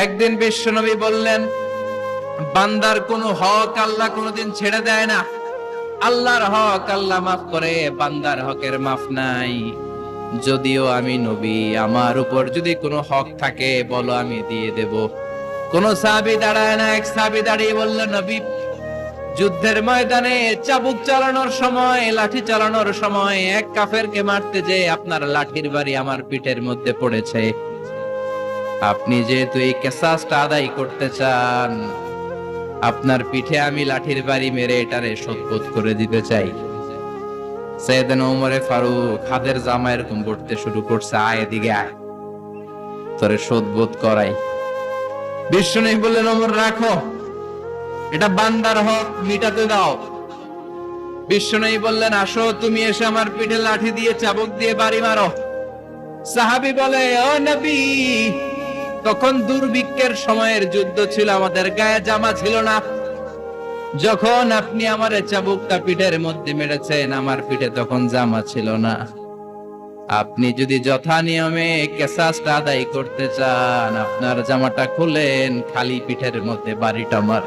একদিন বিশ্বনবী বললেন, বান্দার কোনো হক আল্লাহ কোনোদিন ছেড়ে দেয় না। আল্লাহর হক আল্লাহ মাফ করে, বান্দার হকের মাফ নাই। যদিও আমি নবী, আমার উপর যদি কোনো হক থাকে বলো, আমি দিয়ে দেব। কোন সাহাবী দাঁড়ায় না, এক সাহাবী দাঁড়িয়ে বলল, নবী, যুদ্ধের ময়দানে চাবুক চালানোর সময়, লাঠি চালানোর সময় এক কাফেরকে মারতে যে আপনার লাঠির বাড়ি আমার পিঠের মধ্যে পড়েছে। আপনি যেহেতু এই কিসাসটা আদায় করতে চান, আপনার পিঠে আমি লাঠির বাড়ি মেরে এটারে শোধবোধ করে দিতে চাই। সাইয়েদনা ওমরে ফারুক হাতের জামা এরকম পড়তে শুরু করছে, আয় এদিকে আয়, তোরে শোধবোধ করাই। বিশ্বনবী বললেন, ওমর রাখো, এটা বান্দার হক, মিটাতে দাও। বিশ্বনবী বললেন, আসো, তুমি এসে আমার পিঠে লাঠি দিয়ে চাবুক দিয়ে বাড়ি মারো। সাহাবী বলে, ও নবী, তখন দুর্ভিক্ষের সময়ের যুদ্ধ ছিল, আমাদের গায়ে জামা ছিল না। যখন আপনি আমার চাবুকটা পিঠের মধ্যে মেরেছেন, আমার পিঠে তখন জামা ছিল না। আপনি যদি যথা নিয়মে কিসাসটা আদায় করতে চান, আপনার জামাটা খুলেন, খালি পিঠের মধ্যে বাড়িটা মার।